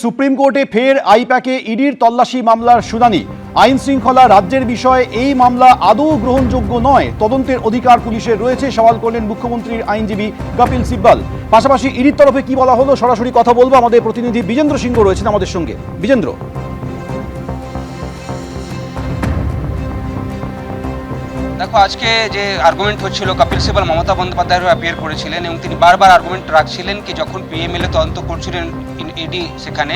Supreme কোর্টে ফের আইপ্যাকে ইডির তল্লাশি মামলার শুনানি। আইন শৃঙ্খলা রাজ্যের বিষয়ে এই মামলা আদৌ গ্রহণযোগ্য নয়, তদন্তের অধিকার পুলিশের রয়েছে, সওয়াল করলেন মুখ্যমন্ত্রীর আইনজীবী কপিল সিব্বল। পাশাপাশি ইডির তরফে কি বলা হলো সরাসরি কথা বলবো, আমাদের প্রতিনিধি বিজেন্দ্র সিংহ রয়েছেন আমাদের সঙ্গে। বিজেন্দ্র, দেখো, আজকে যে আর্গুমেন্ট হচ্ছিল, কপিল সিব্বল মমতা বন্দ্যোপাধ্যায়ের অ্যাপিয়ার করেছিলেন এবং তিনি বারবার আর্গুমেন্ট রাখছিলেন কি যখন পিএমএলএ তদন্ত করছিলেন ইডি সেখানে,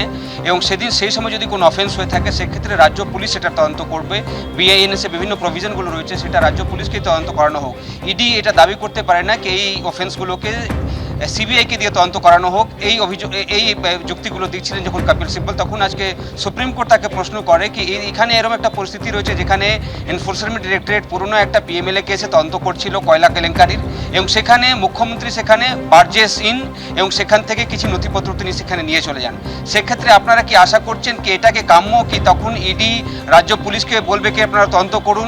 এবং সেই সময় যদি কোনো অফেন্স হয়ে থাকে সেক্ষেত্রে রাজ্য পুলিশ সেটা তদন্ত করবে। বিআইএনএস এ বিভিন্ন প্রভিশনগুলো রয়েছে, সেটা রাজ্য পুলিশকেই তদন্ত করানো হোক। ইডি এটা দাবি করতে পারে না কি এই অফেন্সগুলোকে সিবিআইকে দিয়ে তদন্ত করানো হোক। এই যুক্তিগুলো দিচ্ছিলেন যখন কপিল সিব্বল, তখন আজকে সুপ্রিম কোর্ট তাকে প্রশ্ন করে কি এখানে এরকম একটা পরিস্থিতি রয়েছে যেখানে এনফোর্সমেন্ট ডিরেক্টরেট পুরনো একটা পিএমএলএ কেসে তদন্ত করছিল কয়লা কেলেঙ্কারির, এবং সেখানে মুখ্যমন্ত্রী সেখানে বার্জেস ইন এবং সেখান থেকে কিছু নথিপত্র তিনি সেখানে নিয়ে চলে যান। সেক্ষেত্রে আপনারা কি আশা করছেন কি এটাকে কাম্য কি তখন ইডি রাজ্য পুলিশকে বলবে কি আপনারা তদন্ত করুন,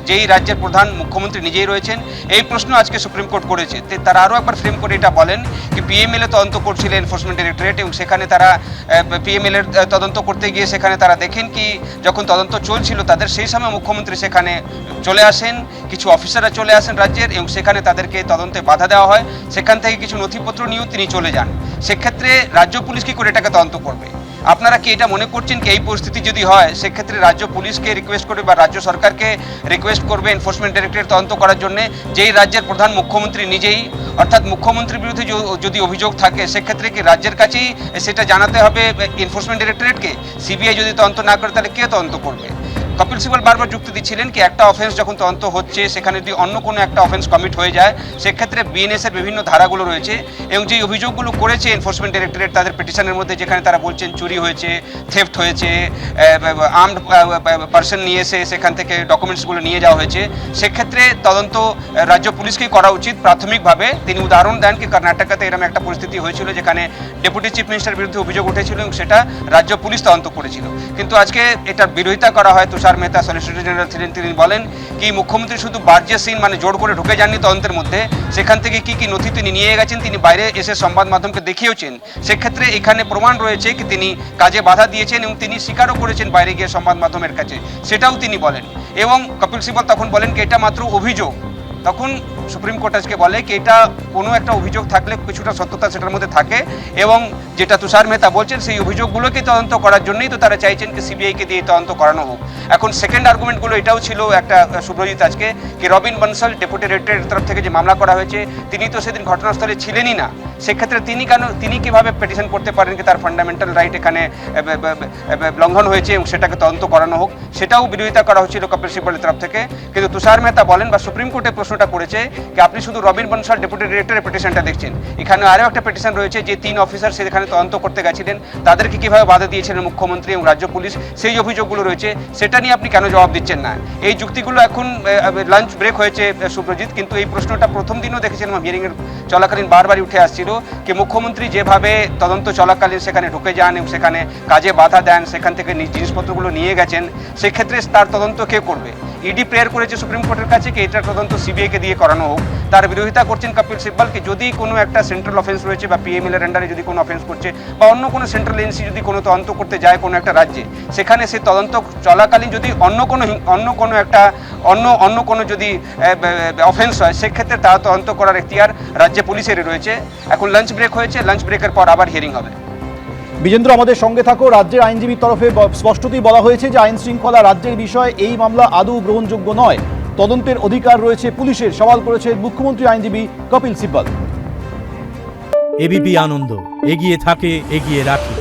যেই রাজ্যের প্রধান মুখ্যমন্ত্রী নিজেই রয়েছেন? এই প্রশ্ন আজকে সুপ্রিম কোর্ট করেছে। তারা আরও একবার ফ্রেম করে বলেন কি পিএমএলএ তদন্ত করছিল এনফোর্সমেন্ট ডিরেক্টরেট, এবং সেখানে তারা পিএমএলএ তদন্ত করতে গিয়ে সেখানে তারা দেখেন কি যখন তদন্ত চলছিল তাদের, সেই সময় মুখ্যমন্ত্রী সেখানে চলে আসেন, কিছু অফিসাররা চলে আসেন রাজ্যের, এবং সেখানে তাদেরকে তদন্তে বাধা দেওয়া হয়। সেখান থেকে কিছু নথিপত্র নিয়েও তিনি চলে যান। সেক্ষেত্রে রাজ্য পুলিশ কি করে এটাকে তদন্ত করবে? আপনারা কি এটা মনে করছেন কি এই পরিস্থিতি যদি হয় সেক্ষেত্রে রাজ্য পুলিশকে রিকোয়েস্ট করবে বা রাজ্য সরকারকে রিকোয়েস্ট করবে এনফোর্সমেন্ট ডিরেক্টরেট তদন্ত করার জন্য, যেই রাজ্যের প্রধান মুখ্যমন্ত্রী নিজেই? অর্থাৎ মুখ্যমন্ত্রীর বিরুদ্ধে যদি অভিযোগ থাকে সেক্ষেত্রে কি রাজ্যের কাছেই সেটা জানাতে হবে এনফোর্সমেন্ট ডিরেক্টরেটকে? সিবিআই যদি তদন্ত না করে তাহলে কে তদন্ত করবে? কপিল সিব্বল বারবার যুক্তি দিচ্ছিলেন কি একটা অফেন্স যখন তদন্ত হচ্ছে সেখানে যদি অন্য কোনো একটা অফেন্স কমিট হয়ে যায় সেক্ষেত্রে বিএনএসের বিভিন্ন ধারাগুলো রয়েছে, এবং যে অভিযোগগুলো করেছে এনফোর্সমেন্ট ডিরেক্টরেট তাদের পিটিশনের মধ্যে, যেখানে তারা বলছেন চুরি হয়েছে, থেফট হয়েছে, আর্মড পার্সন নিয়ে এসে সেখান থেকে ডকুমেন্টসগুলো নিয়ে যাওয়া হয়েছে, সেক্ষেত্রে তদন্ত রাজ্য পুলিশকেই করা উচিত প্রাথমিকভাবে। তিনি উদাহরণ দেন কি কর্ণাটকাতে এরকম একটা পরিস্থিতি হয়েছিল যেখানে ডেপুটি চিফ মিনিস্টারের বিরুদ্ধে অভিযোগ উঠেছিল এবং সেটা রাজ্য পুলিশ তদন্ত করেছিল। কিন্তু আজকে এটার বিরোধিতা করা হয়। তুষার মেহতা সলিসিটর জেনারেল ছিলেন, তিনি বলেন কি মুখ্যমন্ত্রী শুধু বার্জেস ইন মানে জোর করে ঢুকে যাননি তদন্তের মধ্যে, সেখান থেকে কি কি নথি তিনি নিয়ে গেছেন তিনি বাইরে এসে সংবাদ মাধ্যমকে দেখিয়েছেন। সেক্ষেত্রে এখানে প্রমাণ রয়েছে কি তিনি কাজে বাধা দিয়েছেন এবং তিনি স্বীকারও করেছেন বাইরে গিয়ে সংবাদ মাধ্যমের কাছে, সেটাও তিনি বলেন। এবং কপিল সিব্বল তখন বলেন কি এটা মাত্র অভিযোগ। তখন সুপ্রিম কোর্ট আজকে বলে কি এটা কোনো একটা অভিযোগ থাকলে কিছুটা সত্যতা সেটার মধ্যে থাকে, এবং যেটা তুষার মেহতা বলছেন সেই অভিযোগগুলোকে তদন্ত করার জন্যই তো তারা চাইছেন কি সিবিআইকে দিয়ে তদন্ত করানো হোক। এখন সেকেন্ড আর্গুমেন্টগুলো এটাও ছিল একটা, সুব্রজিৎ, আজকে কি রবিন বনসল ডেপুটি ডিরেক্টরের তরফ থেকে যে মামলা করা হয়েছে তিনি তো সেদিন ঘটনাস্থলে ছিলেনই না। সেক্ষেত্রে তিনি কিভাবে পিটিশন করতে পারেন কি তার ফান্ডামেন্টাল রাইট এখানে লঙ্ঘন হয়েছে এবং সেটাকে তদন্ত করানো হোক? সেটাও বিরোধিতা করা হচ্ছিল কপিল সিব্বলের তরফ থেকে। কিন্তু তুষার মেহতা বলেন বা সুপ্রিম কোর্টে প্রশ্নটা করেছে কি আপনি শুধু রবিন বনসল ডেপুটি ডিরেক্টরের পিটিশনটা দেখছেন, এখানে আরও একটা পিটিশন রয়েছে যে 3 অফিসার সেখানে তদন্ত করতে গেছিলেন, তাদেরকে কীভাবে বাধা দিয়েছিলেন মুখ্যমন্ত্রী এবং রাজ্য পুলিশ, সেই অভিযোগগুলো রয়েছে, সেটা নিয়ে আপনি কেন জবাব দিচ্ছেন না? এই যুক্তিগুলো এখন লাঞ্চ ব্রেক হয়েছে সুব্রজিৎ, কিন্তু এই প্রশ্নটা প্রথম দিনও দেখেছিলাম হিয়ারিংয়ের চলাকালীন বারবারই উঠে আসছিল কি মুখ্যমন্ত্রী যেভাবে তদন্ত চলাকালীন সেখানে ঢুকে যান এবং সেখানে কাজে বাধা দেন, সেখান থেকে জিনিসপত্রগুলো নিয়ে গেছেন, সেক্ষেত্রে তার তদন্ত কে করবে? ইডি প্রেয়ার করেছে সুপ্রিম কোর্টের কাছে কি এটার তদন্ত সিবিআইকে দিয়ে করানো হোক। তার বিরোধিতা করছেন কপিল সিব্বল কি যদি কোনো একটা সেন্ট্রাল অফেন্স রয়েছে বা পিএমএলএর আন্ডারে যদি কোনো অফেন্স করছে বা অন্য কোনো সেন্ট্রাল এজেন্সি যদি কোনো তদন্ত করতে যায় কোনো একটা রাজ্যে, সেখানে সে তদন্ত চলাকালীন যদি অন্য কোনো যদি অফেন্স হয় সেক্ষেত্রে তা তদন্ত করার এখতিয়ার রাজ্য পুলিশেরই রয়েছে। এখন লাঞ্চ ব্রেক হয়েছে, লাঞ্চ ব্রেকের পর আবার হিয়ারিং হবে। বিজেন্দ্র, আমাদের সঙ্গে থাকো। রাজ্যের আইনজীবীর তরফে স্পষ্টতই বলা হয়েছে যে আইন শৃঙ্খলা রাজ্যের বিষয়ে এই মামলা আদৌ গ্রহণযোগ্য নয়, তদন্তের অধিকার রয়েছে পুলিশের, সওয়াল করেছে মুখ্যমন্ত্রী আইনজীবী কপিল সিব্বল। এবিপি আনন্দ এগিয়ে থাকে, এগিয়ে রাখে।